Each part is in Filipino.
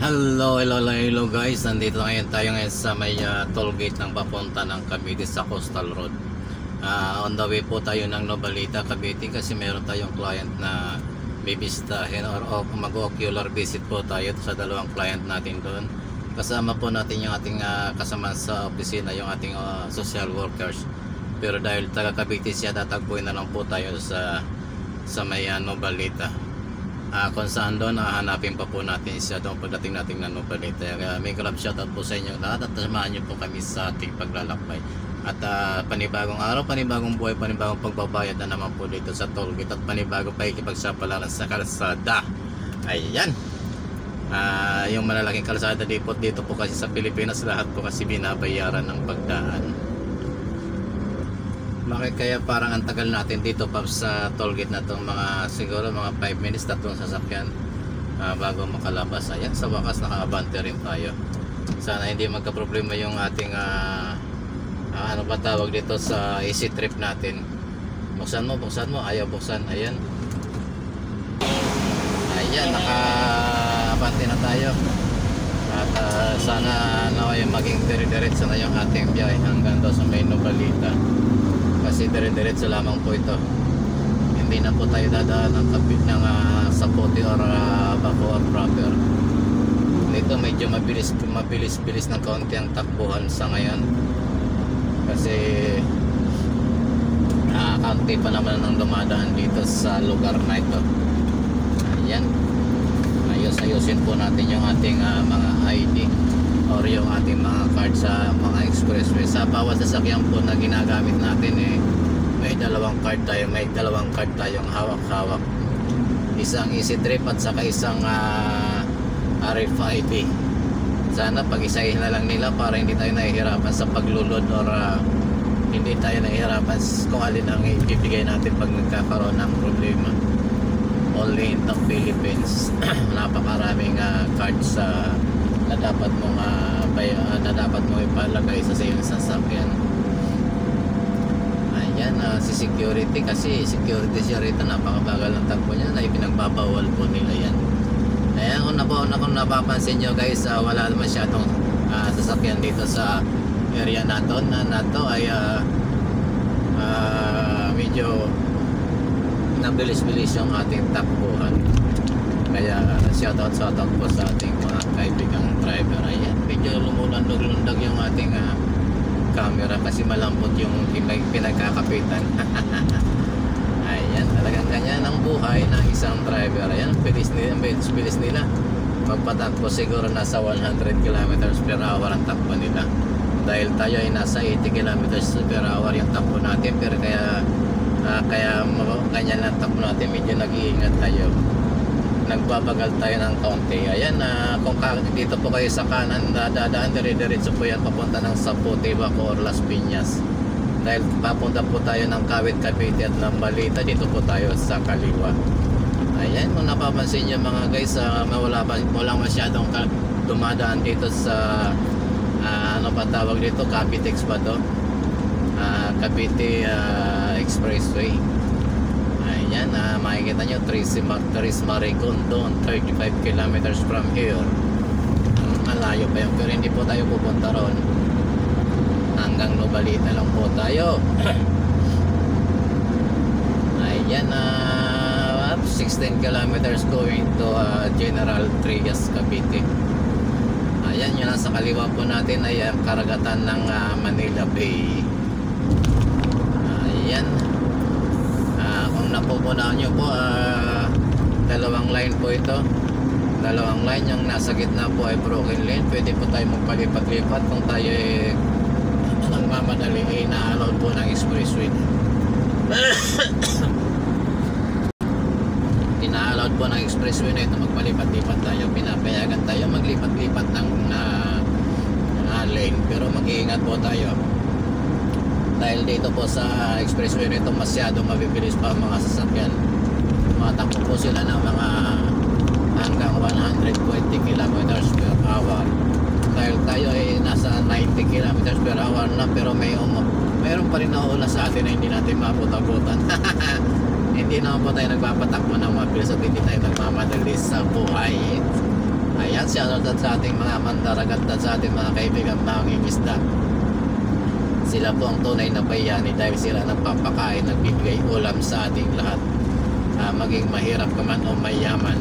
Hello guys, nandito ngayon tayo ngayon sa may toll gate ng papunta ng Cavite sa Coastal Road. On the way po tayo ng Nobalita, Cavite kasi meron tayong client na bibisitahin or mag-ocular visit po tayo sa dalawang client natin doon. Kasama po natin yung ating kasama sa opisina, yung ating social workers. Pero dahil taga Cavite siya, tatagpuin na lang po tayo sa may Nobalita. Kung saan doon, hanapin pa po natin siya doon pagdating natin ng Nobalita. May club shoutout po sa inyo lahat at samahan nyo po kami sa ating paglalakbay. At panibagong araw, panibagong buhay, panibagong pagbabayad na naman po dito sa tollgate at panibagong pakikipagsapalaran sa kalsada. Ayan. Yung malalaking kalsada dito po kasi sa Pilipinas, lahat po kasi binabayaran ng pagdaan. Bakit kaya parang ang tagal natin dito pa sa tollgate na itong siguro mga 5 minutes, tatlong sasakyan bago makalabas. Ayan, sa wakas nakaabante rin tayo. Sana hindi magka-problema yung ating ano ba tawag dito sa easy trip natin. Buksan mo, ayaw buksan. Ayan, nakaabante na tayo. At sana naway maging dire-diretso na yung ating biyahe hanggang doon sa may Nobalita. Kasi dire-diretso lamang po ito. Hindi na po tayo dadaan ng kapit ng Sapote or Baco or Proper. Dito medyo mabilis ng kaunti ang takbuhan sa ngayon. Kasi kaunti pa naman ang dumadaan dito sa lugar na ito. Ayan. Ayusin po natin yung ating mga ID or yung ating mga card sa mga expressway. Sa bawat sasakyan po na ginagamit natin may dalawang card tayong hawak-hawak. Isang easy trip at saka isang RFID. Sana pag-isahin na lang nila para hindi tayo nahihirapan sa paglulod or hindi tayo nahihirapan kung alin ang ibibigay natin pag nagkakaroon ng problema. Only in the Philippines. Napakaraming cards na dapat mong ipalagay sa iyong sasakyan. Ayan, si security siya rito, napakabagal ng takbo niya na ipinagbabawal po nila yan. Ayan, kung napapansin nyo guys, wala masyadong sasakyan dito sa area nato ay medyo nabilis-bilis yung ating takbuhan. Kaya shoutout po sa ating mga kaibigang driver. Ayan, medyo lumulundag yung ating camera kasi malambot yung pinagkakapitan. Ayan, talagang ganyan ang buhay ng isang driver. Ayan, bilis nila magpatakbo. Siguro nasa 100 km per hour ang takbo nila. Dahil tayo ay nasa 80 km per hour yung takbo natin. Pero kaya ganyan lang takbo natin, medyo nag-iingat tayo, nagbabagal tayo ng kaunti. Ayan, kung dito po kayo sa kanan dadaan, dire-diretso po yan papunta ng Sapote, Baco or Las Piñas. Dahil papunta po tayo ng Kawit, Cavite at Nobalita, dito po tayo sa kaliwa. Ayan, kung napapansin nyo mga guys, walang masyadong dumadaan dito sa ano pa tawag dito, Cavitex ba to? Cavite Expressway. Ayan, makikita nyo, Tres Maricondon, 35 kilometers from here. Malayo pa yun, pero hindi po tayo pupunta ron. Hanggang Nobalita lang po tayo. Ayan, 16 kilometers going to General Trias, Cavite. Ayan, yun nasa kaliwa po natin ay karagatan ng Manila Bay. Ayan, kung napupunahan nyo po, dalawang line po ito. Dalawang line, yung nasa gitna po ay broken lane. Pwede po tayo magpalipat-lipat kung tayo nagmamadali, na-allowed po ng expressway. Ina-allowed po ng expressway na ito magpalipat-lipat tayo. Pinapayagan tayo maglipat-lipat ng lane, pero mag-iingat po tayo dahil dito po sa expressway nito masyado mabibilis pa ang mga sasakyan. Matakbo po sila ng mga hanggang 120 km per hour. Dahil tayo ay nasa 90 km per hour na, pero mayroon pa rin naula sa atin na hindi natin maputa-putan. Hindi naman po tayo nagpapatakbo ng mabilis at hindi tayo nagmamadali sa buhay. Ayan, shoutout sa ating mga mandaragat at sa ating mga kaibigan mangingisda. Sila po ang tunay na bayani dahil sila nagpapakain, nagbibigay ulam sa ating lahat. Maging mahirap ka man o mayaman,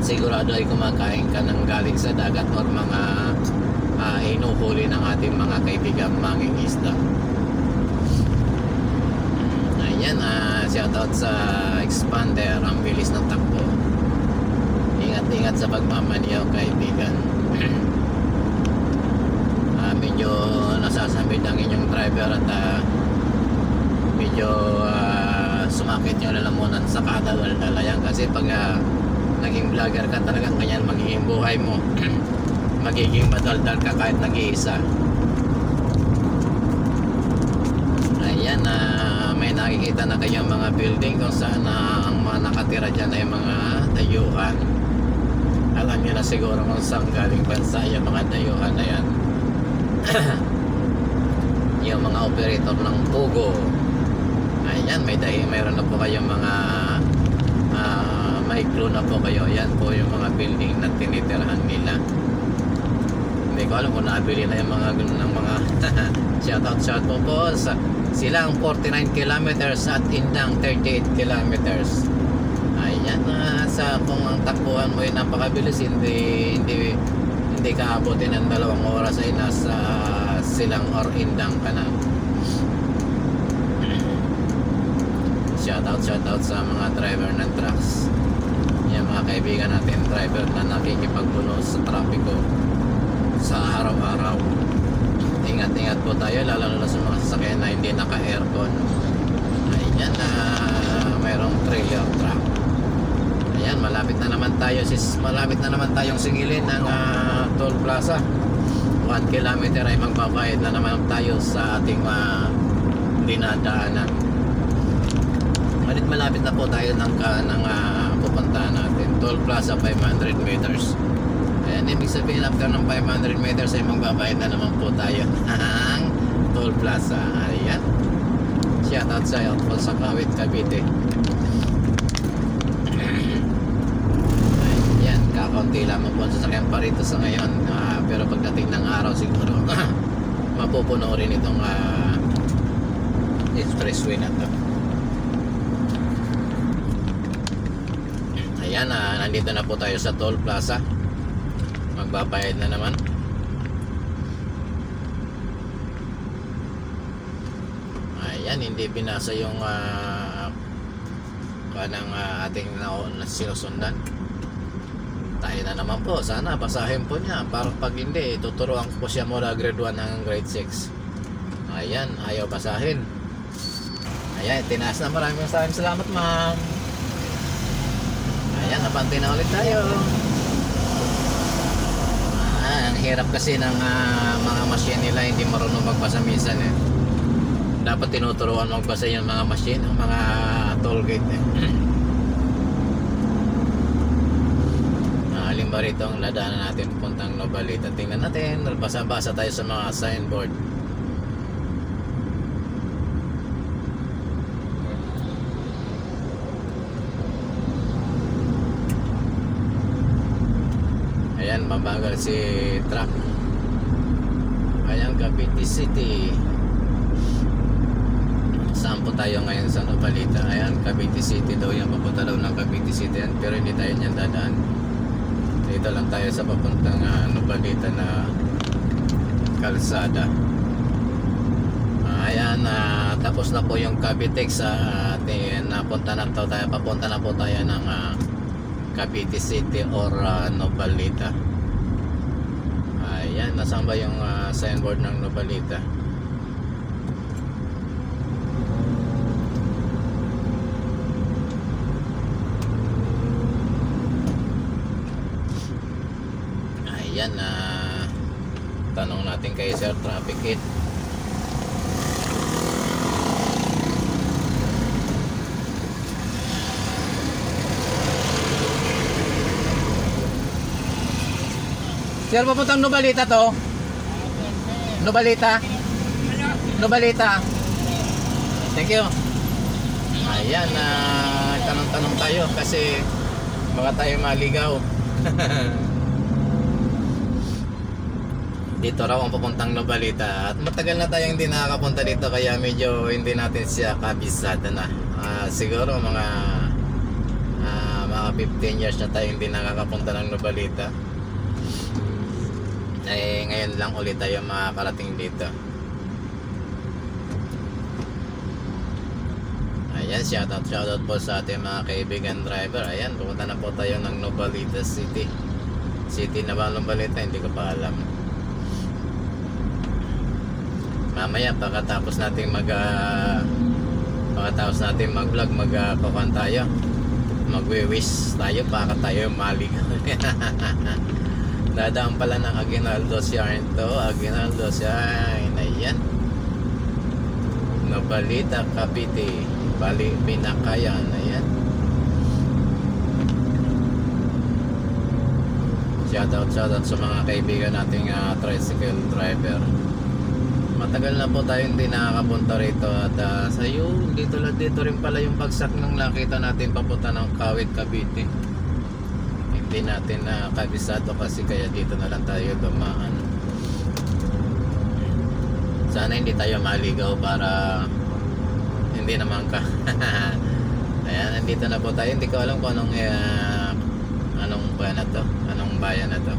sigurado ay kumakain ka ng galing sa dagat or mga inuhuli ng ating mga kaibigan mangingisda. Ayan, shoutout sa Expander, ang bilis ng takbo. Ingat-ingat sa pagmamaniyaw, kaibigan. Medyo nasasamid ang inyong driver at medyo sumakit yung lalamunan sa kadal-dalayan kasi pag naging vlogger ka, talagang ganyan magiging buhay mo. Magiging madaldal ka kahit nag-iisa. Ayan, may nakikita na kayong mga building kung saan ang mga nakatira dyan ay mga dayuhan. Alam nyo na siguro kung saan galing bansa yung mga dayuhan na yan. Yung mga operator ng Pugo. Ayan, mayroon na po kayong mga may clue na po kayo. Yan po yung mga building na tinitirahan nila. Hindi ko alam kung nabili na yung mga ganun ng mga shoutout po sa sila ang 49 kilometers at Indang 38 kilometers. Ayan, sa kung ang takbuhan mo ay napakabilis, hindi ka abutin ng 2 oras ay nasa Silang or Indang ka na. Shoutout sa mga driver ng trucks. Yung mga kaibigan natin driver na nakikipagbunos sa trapiko sa araw-araw. Ingat-ingat po tayo, lalo na sa mga sasakyan na hindi naka-aircon. Ayan, mayroong trailer truck. Ayan, malapit na naman tayong singilin ng toll plaza. 1 kilometer ay magbabayad na naman tayo sa ating dinadaanan. Malapit na po tayo ng pupuntahan natin. Toll plaza 500 meters. Ayan, ibig sabihin after ng 500 meters ay magbabayad na naman po tayo ng toll plaza. Ayan, shoutout sa outfall sa Kawit, Cavite. Ayan, kakaunti lamang po sa sasakyan pa rito sa ngayon, pero pagdating ng araw siguro mapupuno rin itong expressway na to. Ayan, nandito na po tayo sa toll plaza. Magbabayad na naman. Ayan, hindi binasa yung kanang ating sinusundan. Tayo na naman po. Sana basahin po niya para pag hindi, tuturuan ko po siya mula grade 1 hanggang grade 6. Ayan, ayaw basahin. Ayan, tinaas na. Maraming salamat, ma'am. Ayan, napantay na ulit tayo. Ang hirap kasi ng mga machine nila, hindi marunong magbasa minsan eh. Dapat tinuturuan magbasa yung mga machine, ang mga toll gate eh. Halimbawa rito ang ladaanan natin puntang Nobalita. Tingnan natin, basa-basa tayo sa mga signboard. Ayan, mabagal si truck. Ayan, Cavite City. Saan po tayo ngayon sa Nobalita? Ayan, Cavite City daw yan. Papunta daw ng Cavite City yan. Pero hindi tayo niyan dadaan. Dito lang tayo sa papuntang Nobalita na kalsada. Ayan, tapos na po yung Cavitex. Papunta na po tayo ng Cavite City or Nobalita. Ayan, nasaan ba yung signboard ng Nobalita? Ayan, tanong natin kay Sir Traffic Kit. Sir, papuntang Nobalita to? Nobalita? Nobalita. Thank you. Ayan, tanong-tanong tayo kasi baka tayo maligaw. Dito raw ang papuntang Nobalita at matagal na tayong hindi nakakapunta dito kaya medyo hindi natin siya kabisado na. Siguro mga 15 years na tayong hindi nakakapunta ng Nobalita. Ngayon lang ulit tayo makakarating dito. Ayan, shoutout po sa ating mga kaibigan driver. Ayan, pupunta na po tayo ng Nobalita City. City na ba Nobalita? Hindi ko pa alam. Mamaya pagkatapos natin mag-vlog, magkukuhan tayo. Magwi-wish tayo para tayo maligaw. Dadaan pala ng Aguinaldo Shrine to. Aguinaldo Shrine. Ayan. Nobalita, Cavite. Bali, Pinakayan. Ayan. Shoutout sa mga kaibigan nating tricycle driver. Matagal na po tayo hindi nakakapunta rito at dito rin pala yung bagsak nung nakita natin papunta ng Kawit, Cavite. Hindi natin kabisado kasi kaya dito na lang tayo dumaan. Sana hindi tayo maligaw para hindi naman ka. Ayan, nandito na po tayo. Hindi ko alam kung anong bayan na to.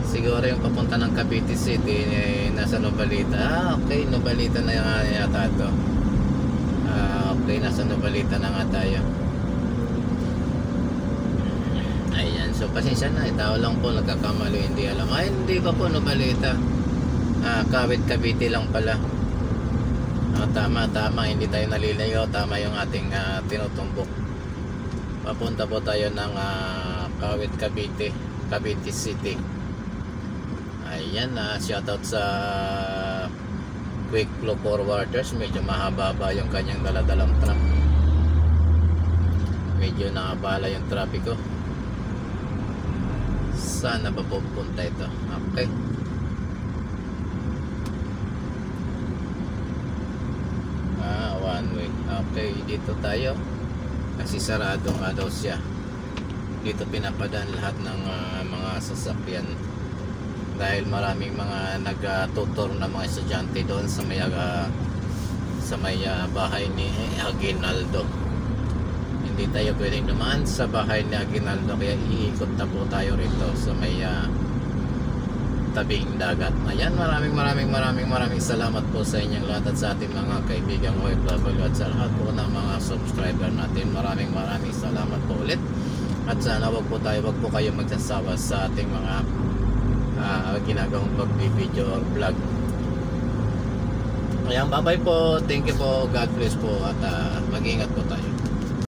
Siguro yung papunta ng Cavite City nasa Nobalita. Okay, Nobalita na yata ito. Okay, nasa Nobalita na nga tayo. Ayan, so pasensya na, tao lang po nagkakamali, hindi alam. Hindi pa po Nobalita. Kawit, Cavite lang pala. Tama, hindi tayo naliligaw. Tama yung ating tinutumbok. Papunta po tayo ng Kawit, Cavite, Cavite City. Ayan, shoutout sa Quick Flow Forwarders. Medyo mahaba yung kanyang daladalang truck. Medyo nakabala yung trapiko. Saan na ba pupunta ito? Okay. One way. Okay, dito tayo. Kasi sarado nga daw siya. Dito pinapadaan lahat ng mga sasakyan. Dahil maraming mga nagtutor na mga estudyante doon sa may bahay ni Aguinaldo. Hindi tayo pwedeng dumaan sa bahay ni Aguinaldo kaya iikot na po tayo rito sa may tabing dagat. Ayan, maraming salamat po sa inyong lahat at sa ating mga kaibigang OFW at sa lahat po ng mga subscriber natin. Maraming salamat po ulit. At sana wag po kayo magsasawa sa ating mga ginagawang pag-video or vlog. Ayan, bye bye po. Thank you po. God bless po at mag-ingat po tayo.